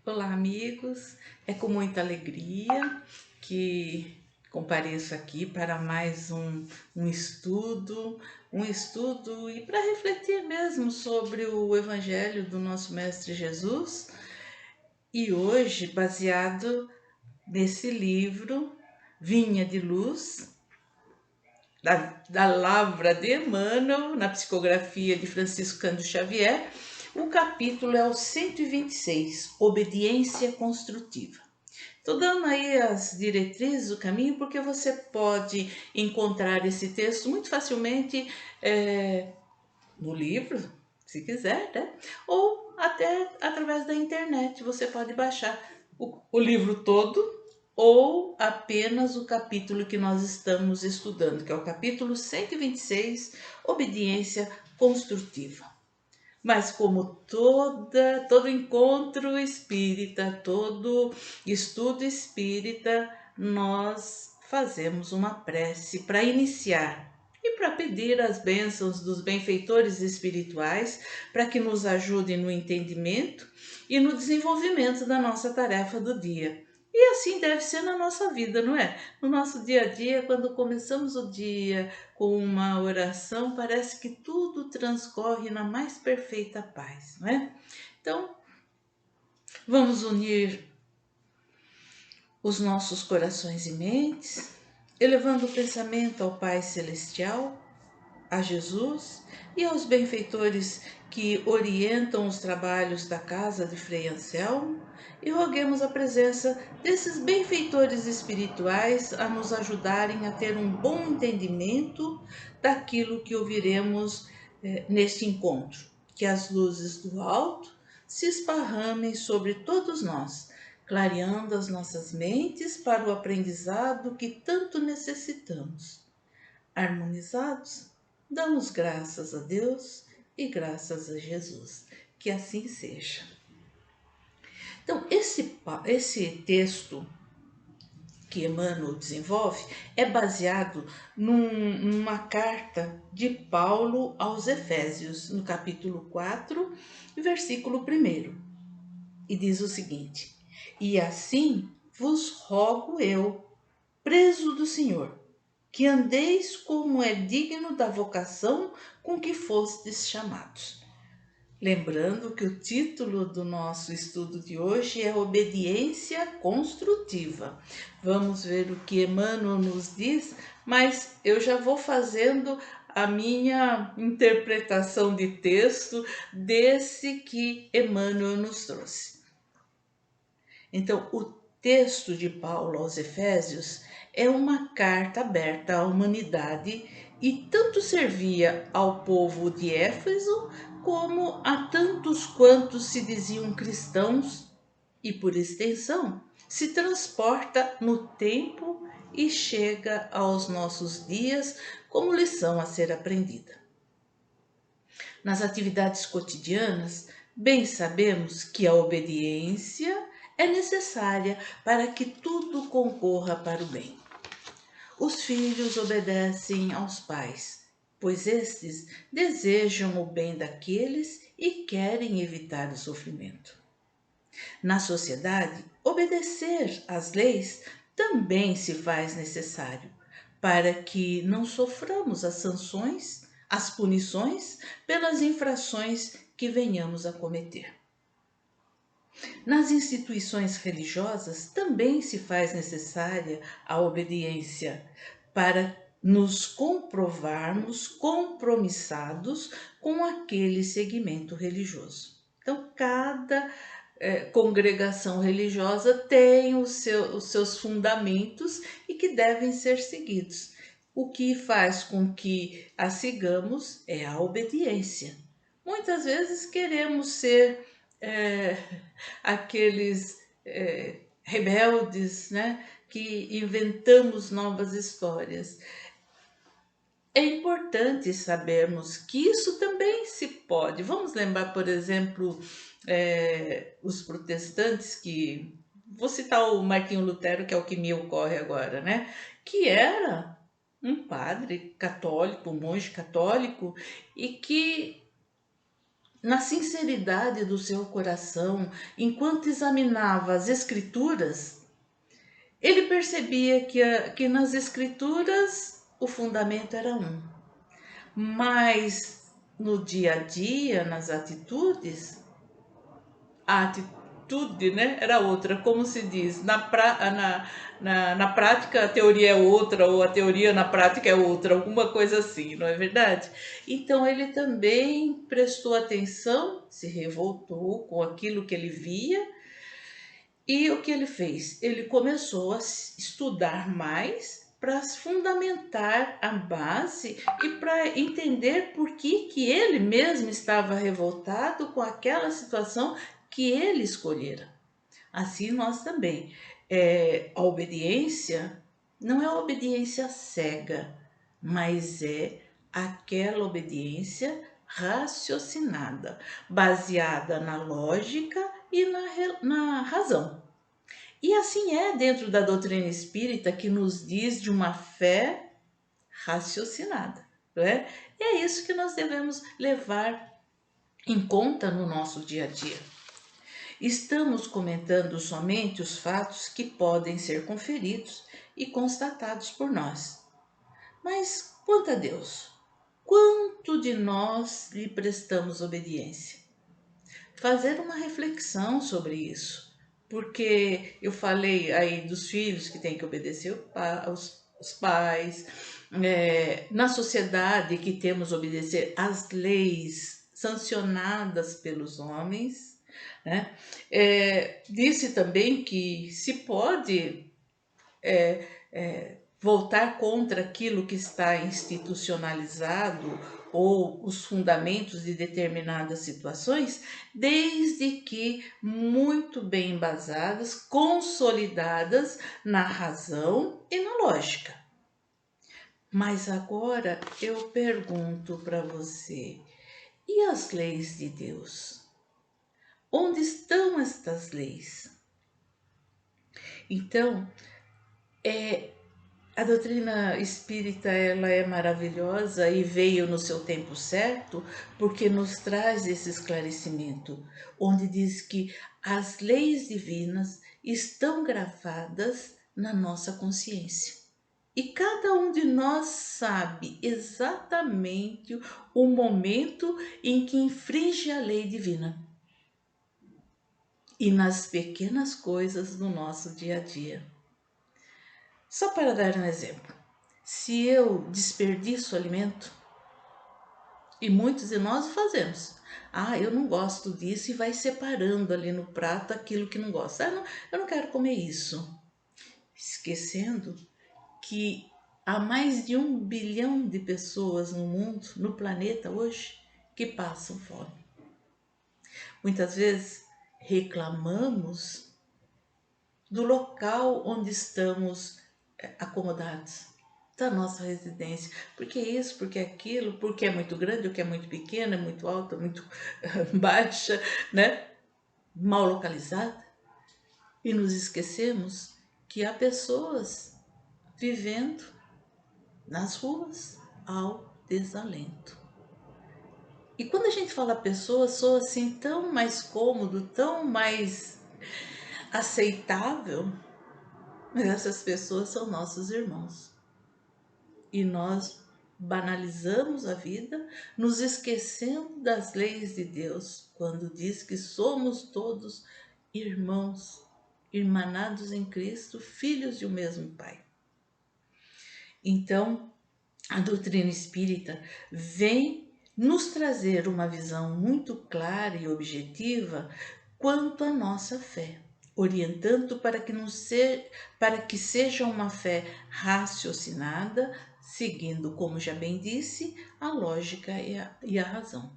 Olá, amigos. É com muita alegria que compareço aqui para mais um estudo e para refletir mesmo sobre o Evangelho do nosso Mestre Jesus. E hoje, baseado nesse livro, Vinha de Luz, da Lavra de Emmanuel, na psicografia de Francisco Cândido Xavier, o capítulo é o 126, Obediência Construtiva. Estou dando aí as diretrizes do caminho porque você pode encontrar esse texto muito facilmente no livro, se quiser, né? Ou até através da internet. Você pode baixar o livro todo ou apenas o capítulo que nós estamos estudando, que é o capítulo 126, Obediência Construtiva. Mas como todo encontro espírita, todo estudo espírita, nós fazemos uma prece para iniciar e para pedir as bênçãos dos benfeitores espirituais para que nos ajudem no entendimento e no desenvolvimento da nossa tarefa do dia. E assim deve ser na nossa vida, não é? No nosso dia a dia, quando começamos o dia com uma oração, parece que tudo transcorre na mais perfeita paz, não é? Então, vamos unir os nossos corações e mentes, elevando o pensamento ao Pai Celestial, a Jesus e aos benfeitores que orientam os trabalhos da casa de Frei Anselmo, e roguemos a presença desses benfeitores espirituais a nos ajudarem a ter um bom entendimento daquilo que ouviremos neste encontro. Que as luzes do alto se esparramem sobre todos nós, clareando as nossas mentes para o aprendizado que tanto necessitamos. Harmonizados, damos graças a Deus e graças a Jesus. Que assim seja. Então, esse texto que Emmanuel desenvolve é baseado numa carta de Paulo aos Efésios, no capítulo 4, versículo 1. E diz o seguinte: E assim vos rogo eu, preso do Senhor, que andeis como é digno da vocação com que fostes chamados. Lembrando que o título do nosso estudo de hoje é Obediência Construtiva. Vamos ver o que Emmanuel nos diz, mas eu já vou fazendo a minha interpretação de texto desse que Emmanuel nos trouxe. Então, o texto de Paulo aos Efésios é uma carta aberta à humanidade e tanto servia ao povo de Éfeso como a tantos quantos se diziam cristãos e, por extensão, se transporta no tempo e chega aos nossos dias como lição a ser aprendida. Nas atividades cotidianas, bem sabemos que a obediência é necessária para que tudo concorra para o bem. Os filhos obedecem aos pais, pois estes desejam o bem daqueles e querem evitar o sofrimento. Na sociedade, obedecer às leis também se faz necessário, para que não soframos as sanções, as punições pelas infrações que venhamos a cometer. Nas instituições religiosas também se faz necessária a obediência para nos comprovarmos compromissados com aquele segmento religioso. Então, cada congregação religiosa tem os seus fundamentos e que devem ser seguidos. O que faz com que a sigamos é a obediência. Muitas vezes queremos ser é, aqueles rebeldes, né, que inventamos novas histórias. É importante sabermos que isso também se pode. Vamos lembrar, por exemplo, os protestantes que... Vou citar o Martinho Lutero, que é o que me ocorre agora, né? Que era um padre católico, um monge católico, e que na sinceridade do seu coração, enquanto examinava as Escrituras, ele percebia que nas Escrituras o fundamento era um, mas no dia a dia, nas atitudes, a atitude, né, era outra. Como se diz, na prática a teoria é outra, ou a teoria na prática é outra, alguma coisa assim, não é verdade? Então ele também prestou atenção, se revoltou com aquilo que ele via, e o que ele fez? Ele começou a estudar mais para fundamentar a base e para entender por que ele mesmo estava revoltado com aquela situação que ele escolhera. Assim nós também. A obediência não é a obediência cega, mas é aquela obediência raciocinada, baseada na lógica e na razão. E assim é dentro da doutrina espírita, que nos diz de uma fé raciocinada, não é? E é isso que nós devemos levar em conta no nosso dia a dia. Estamos comentando somente os fatos que podem ser conferidos e constatados por nós. Mas quanto a Deus, quanto de nós lhe prestamos obediência? Fazer uma reflexão sobre isso, porque eu falei aí dos filhos que têm que obedecer os pais, na sociedade que temos que obedecer às leis sancionadas pelos homens, né? Disse também que se pode voltar contra aquilo que está institucionalizado ou os fundamentos de determinadas situações, desde que muito bem embasadas, consolidadas na razão e na lógica. Mas agora eu pergunto para você, e as leis de Deus? Onde estão estas leis? Então, a doutrina espírita, ela é maravilhosa e veio no seu tempo certo, porque nos traz esse esclarecimento, onde diz que as leis divinas estão gravadas na nossa consciência. E cada um de nós sabe exatamente o momento em que infringe a lei divina. E nas pequenas coisas do nosso dia a dia. Só para dar um exemplo, se eu desperdiço alimento, e muitos de nós o fazemos, eu não gosto disso, e vai separando ali no prato aquilo que não gosta. Eu não quero comer isso. Esquecendo que há mais de 1 bilhão de pessoas no mundo, no planeta hoje, que passam fome. Muitas vezes reclamamos do local onde estamos acomodados, da nossa residência. Porque isso, porque aquilo, porque é muito grande, ou que é muito pequena, é muito alta, muito baixa, né? Mal localizada. E nos esquecemos que há pessoas vivendo nas ruas ao desalento. E quando a gente fala pessoa, soa assim tão mais cômodo, tão mais aceitável, mas essas pessoas são nossos irmãos. E nós banalizamos a vida, nos esquecendo das leis de Deus, quando diz que somos todos irmãos, irmanados em Cristo, filhos de um mesmo Pai. Então, a doutrina espírita vem nos trazer uma visão muito clara e objetiva quanto à nossa fé, orientando para que seja uma fé raciocinada, seguindo, como já bem disse, a lógica e a razão.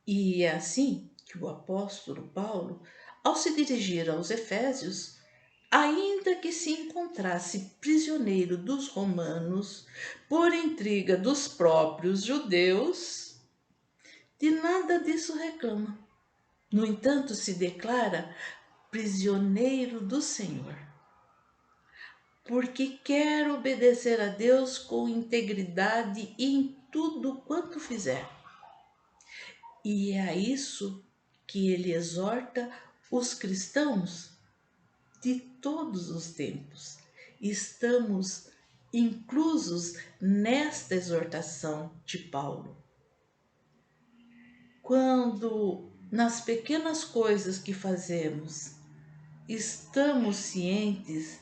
E é assim que o apóstolo Paulo, ao se dirigir aos Efésios, ainda que se encontrasse prisioneiro dos romanos por intriga dos próprios judeus, de nada disso reclama. No entanto, se declara prisioneiro do Senhor, porque quer obedecer a Deus com integridade em tudo quanto fizer. E é a isso que ele exorta os cristãos de todos os tempos. Estamos inclusos nesta exortação de Paulo. Quando nas pequenas coisas que fazemos estamos cientes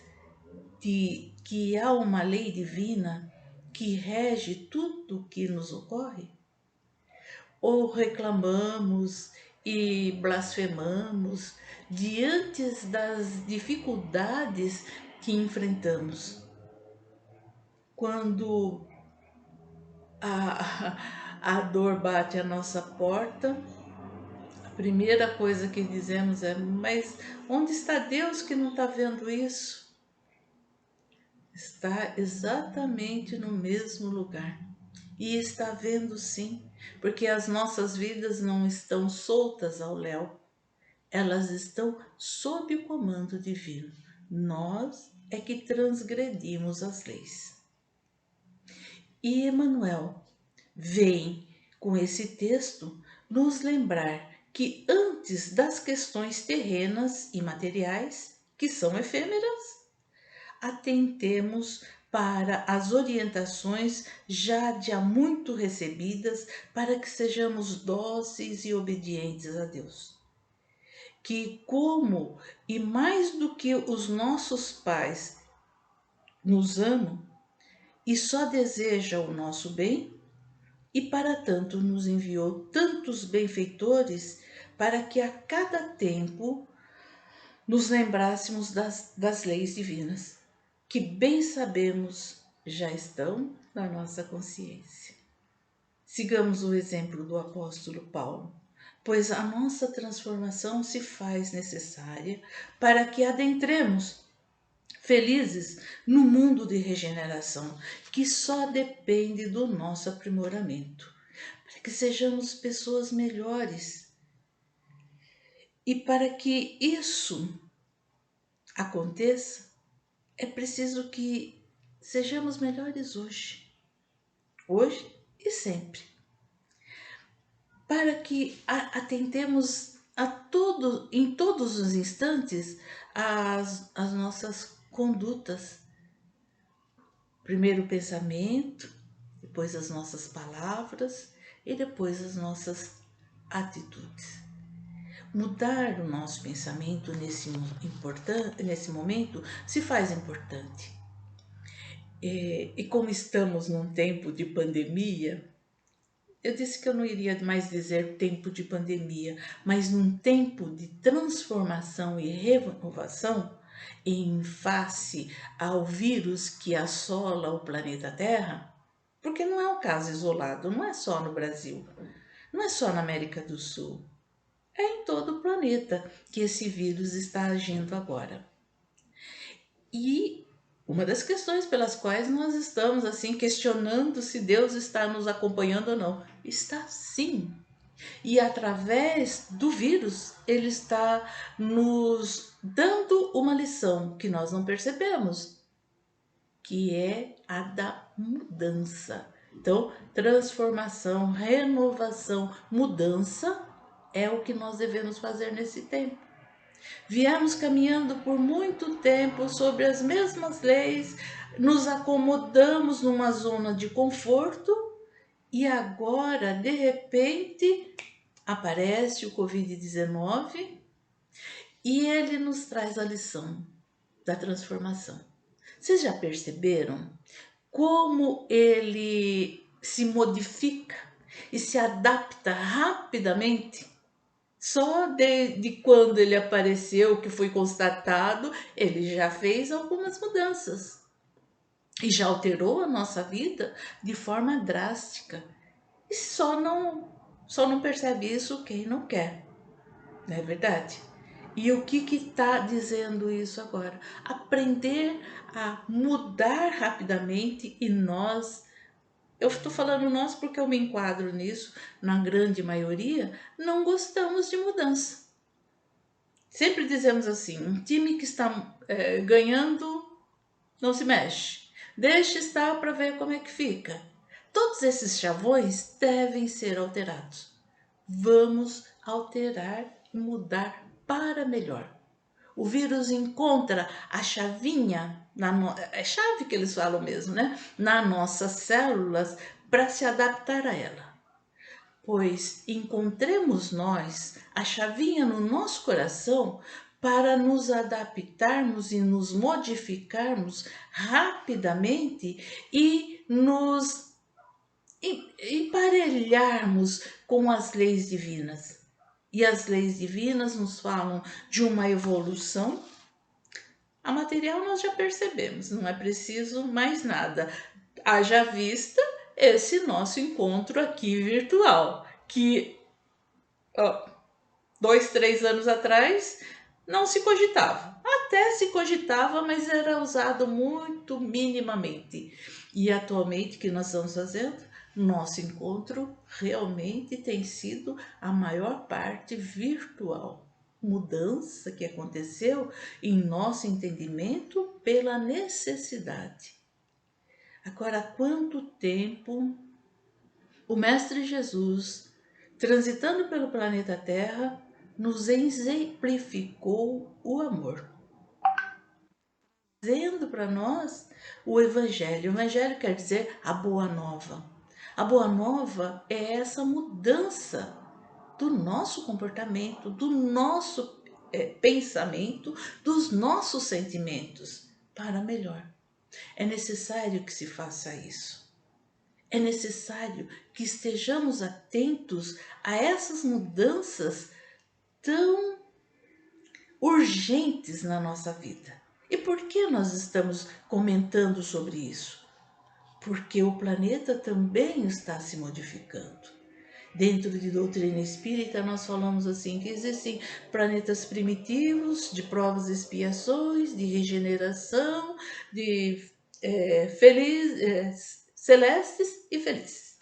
de que há uma lei divina que rege tudo o que nos ocorre, ou reclamamos e blasfemamos diante das dificuldades que enfrentamos. Quando a dor bate à nossa porta, a primeira coisa que dizemos é: mas onde está Deus que não está vendo isso? Está exatamente no mesmo lugar. E está vendo sim, porque as nossas vidas não estão soltas ao léu, elas estão sob o comando divino. Nós é que transgredimos as leis. E Emmanuel vem com esse texto nos lembrar que antes das questões terrenas e materiais, que são efêmeras, atentemos para as orientações já de há muito recebidas para que sejamos dóceis e obedientes a Deus. Que como e mais do que os nossos pais nos amam e só desejam o nosso bem, e para tanto nos enviou tantos benfeitores para que a cada tempo nos lembrássemos das leis divinas, que bem sabemos já estão na nossa consciência. Sigamos o exemplo do apóstolo Paulo, pois a nossa transformação se faz necessária para que adentremos felizes no mundo de regeneração, que só depende do nosso aprimoramento, para que sejamos pessoas melhores. E para que isso aconteça, é preciso que sejamos melhores hoje e sempre, para que atentemos em todos os instantes as nossas condutas. Primeiro o pensamento, depois as nossas palavras e depois as nossas atitudes. Mudar o nosso pensamento nesse momento se faz importante. E como estamos num tempo de pandemia, eu disse que eu não iria mais dizer tempo de pandemia, mas num tempo de transformação e renovação em face ao vírus que assola o planeta Terra, porque não é um caso isolado, não é só no Brasil, não é só na América do Sul, é em todo o planeta que esse vírus está agindo agora. E uma das questões pelas quais nós estamos assim questionando se Deus está nos acompanhando ou não, está sim. E através do vírus, ele está nos dando uma lição que nós não percebemos, que é a da mudança. Então, transformação, renovação, mudança é o que nós devemos fazer nesse tempo. Viemos caminhando por muito tempo sobre as mesmas leis, nos acomodamos numa zona de conforto e agora, de repente, aparece o Covid-19 e ele nos traz a lição da transformação. Vocês já perceberam como ele se modifica e se adapta rapidamente? Só de quando ele apareceu, que foi constatado, ele já fez algumas mudanças e já alterou a nossa vida de forma drástica. E só não percebe isso quem não quer, não é verdade? E o que está dizendo isso agora? Aprender a mudar rapidamente e nós, eu estou falando nós porque eu me enquadro nisso, na grande maioria, não gostamos de mudança. Sempre dizemos assim, um time que está ganhando não se mexe, deixa estar para ver como é que fica. Todos esses chavões devem ser alterados. vamos alterar e mudar para melhor. O vírus encontra a chavinha, é chave que eles falam mesmo, né? Nas nossas células para se adaptar a ela. Pois encontremos nós a chavinha no nosso coração para nos adaptarmos e nos modificarmos rapidamente e nos emparelharmos com as leis divinas. E as leis divinas nos falam de uma evolução. A material nós já percebemos, não é preciso mais nada. Haja vista esse nosso encontro aqui virtual, que 2, 3 anos atrás não se cogitava. Até se cogitava, mas era usado muito minimamente. E atualmente o que nós estamos fazendo? Nosso encontro realmente tem sido a maior parte virtual. Mudança que aconteceu em nosso entendimento pela necessidade. Agora, há quanto tempo o Mestre Jesus, transitando pelo planeta Terra, nos exemplificou o amor, dizendo para nós o Evangelho. O Evangelho quer dizer a Boa Nova. A Boa Nova é essa mudança do nosso comportamento, do nosso pensamento, dos nossos sentimentos para melhor. É necessário que se faça isso. É necessário que estejamos atentos a essas mudanças tão urgentes na nossa vida. E por que nós estamos comentando sobre isso? Porque o planeta também está se modificando. Dentro de doutrina espírita, nós falamos assim que existem planetas primitivos, de provas e expiações, de regeneração, de celestes e felizes.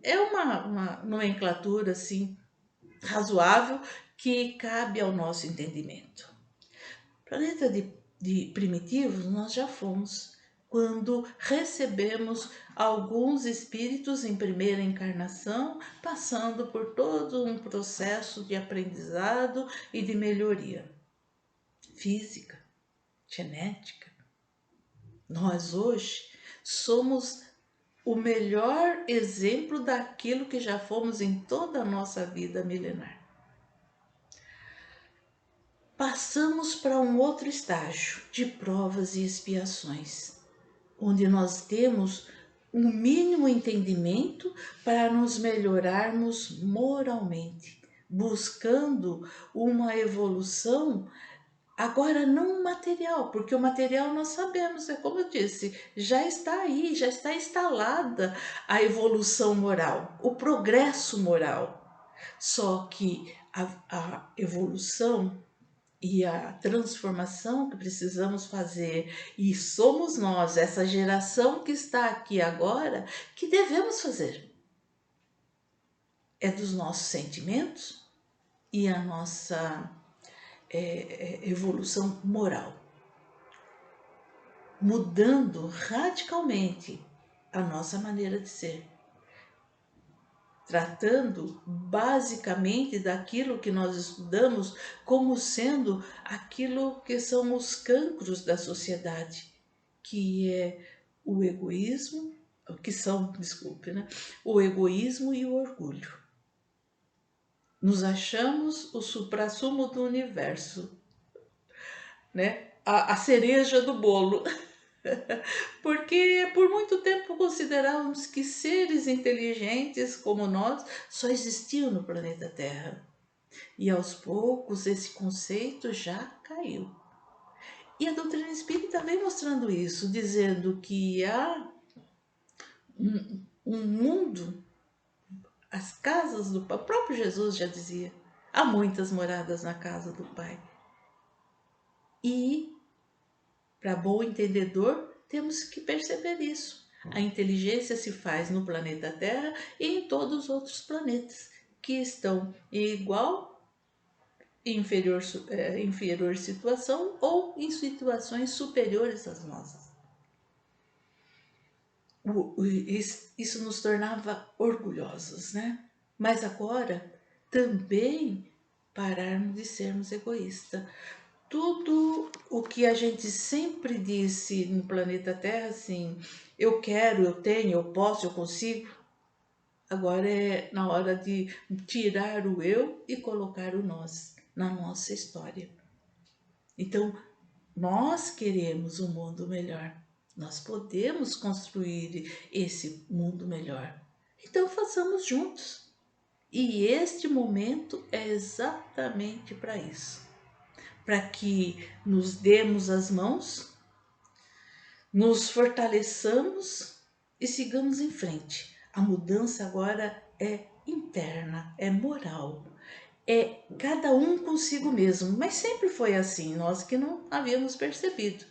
É uma nomenclatura assim razoável que cabe ao nosso entendimento. Planeta de primitivos nós já fomos quando recebemos alguns espíritos em primeira encarnação, passando por todo um processo de aprendizado e de melhoria física, genética. Nós hoje somos o melhor exemplo daquilo que já fomos em toda a nossa vida milenar. Passamos para um outro estágio de provas e expiações, onde nós temos um mínimo entendimento para nos melhorarmos moralmente, buscando uma evolução. Agora, não material, porque o material nós sabemos, é como eu disse, já está aí, já está instalada a evolução moral, o progresso moral. Só que a evolução e a transformação que precisamos fazer, e somos nós, essa geração que está aqui agora, que devemos fazer. É dos nossos sentimentos e a nossa evolução moral, mudando radicalmente a nossa maneira de ser, tratando basicamente daquilo que nós estudamos como sendo aquilo que são os cancros da sociedade, que é o egoísmo, o egoísmo e o orgulho. Nos achamos o suprassumo do universo, né? A cereja do bolo. Porque por muito tempo considerávamos que seres inteligentes como nós só existiam no planeta Terra. E aos poucos esse conceito já caiu. E a doutrina espírita vem mostrando isso, dizendo que há um mundo, as casas do Pai, o próprio Jesus já dizia, há muitas moradas na casa do Pai. E, para bom entendedor, temos que perceber isso. A inteligência se faz no planeta Terra e em todos os outros planetas que estão em igual, inferior situação ou em situações superiores às nossas. Isso nos tornava orgulhosos, né? mas agora também pararmos de sermos egoístas. Tudo o que a gente sempre disse no planeta Terra, assim, eu quero, eu tenho, eu posso, eu consigo, agora é na hora de tirar o eu e colocar o nós na nossa história. Então, nós queremos um mundo melhor. Nós podemos construir esse mundo melhor. Então, façamos juntos. E este momento é exatamente para isso. Para que nos demos as mãos, nos fortaleçamos e sigamos em frente. A mudança agora é interna, é moral, é cada um consigo mesmo, mas sempre foi assim, nós que não havíamos percebido.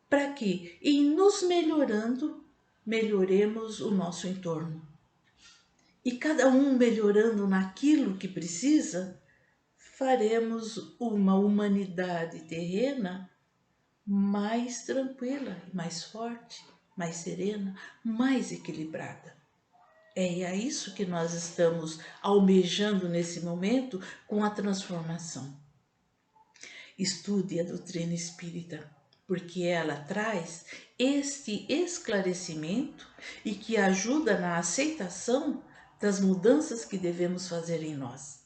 Para que, em nos melhorando, melhoremos o nosso entorno. E cada um melhorando naquilo que precisa, faremos uma humanidade terrena mais tranquila, mais forte, mais serena, mais equilibrada. É a isso que nós estamos almejando nesse momento com a transformação. Estude a doutrina espírita, porque ela traz este esclarecimento e que ajuda na aceitação das mudanças que devemos fazer em nós.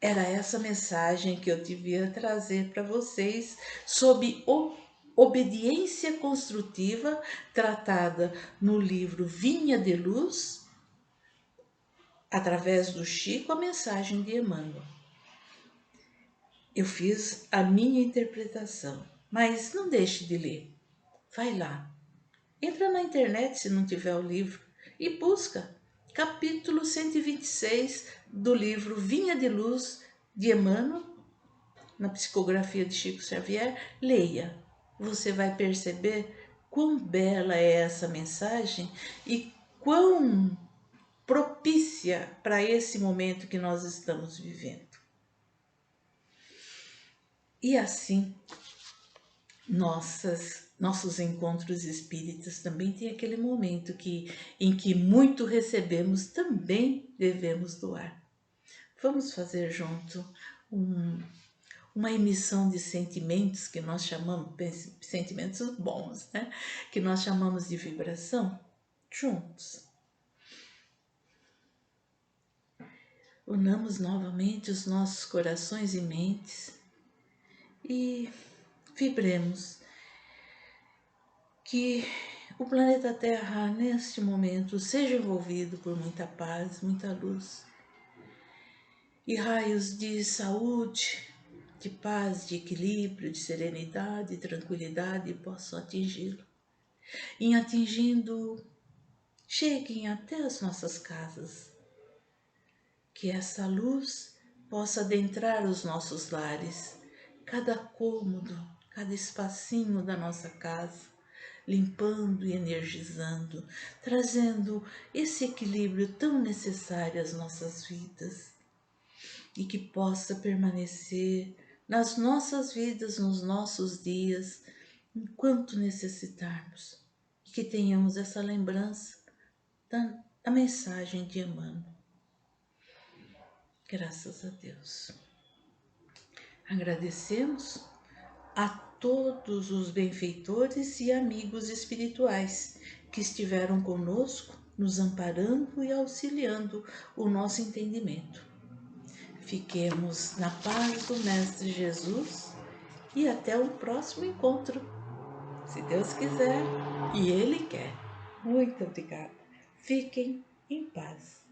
Era essa mensagem que eu devia trazer para vocês sobre obediência construtiva, tratada no livro Vinha de Luz, através do Chico, a mensagem de Emmanuel. Eu fiz a minha interpretação, mas não deixe de ler. Vai lá, entra na internet se não tiver o livro e busca capítulo 126 do livro Vinha de Luz de Emmanuel, na psicografia de Chico Xavier. Leia, você vai perceber quão bela é essa mensagem e quão propícia para esse momento que nós estamos vivendo. E assim, nossos encontros espíritas também tem aquele momento em que muito recebemos, também devemos doar. Vamos fazer junto uma emissão de sentimentos que nós chamamos, sentimentos bons, né? Que nós chamamos de vibração, juntos. Unamos novamente os nossos corações e mentes e vibremos que o planeta Terra, neste momento, seja envolvido por muita paz, muita luz e raios de saúde, de paz, de equilíbrio, de serenidade, de tranquilidade possam atingi-lo. Em atingindo, cheguem até as nossas casas, que essa luz possa adentrar os nossos lares, cada cômodo, cada espacinho da nossa casa, limpando e energizando, trazendo esse equilíbrio tão necessário às nossas vidas e que possa permanecer nas nossas vidas, nos nossos dias, enquanto necessitarmos, e que tenhamos essa lembrança da mensagem de Emmanuel. Graças a Deus. Agradecemos a todos os benfeitores e amigos espirituais que estiveram conosco, nos amparando e auxiliando o nosso entendimento. Fiquemos na paz do Mestre Jesus e até o próximo encontro, se Deus quiser e Ele quer. Muito obrigada. Fiquem em paz.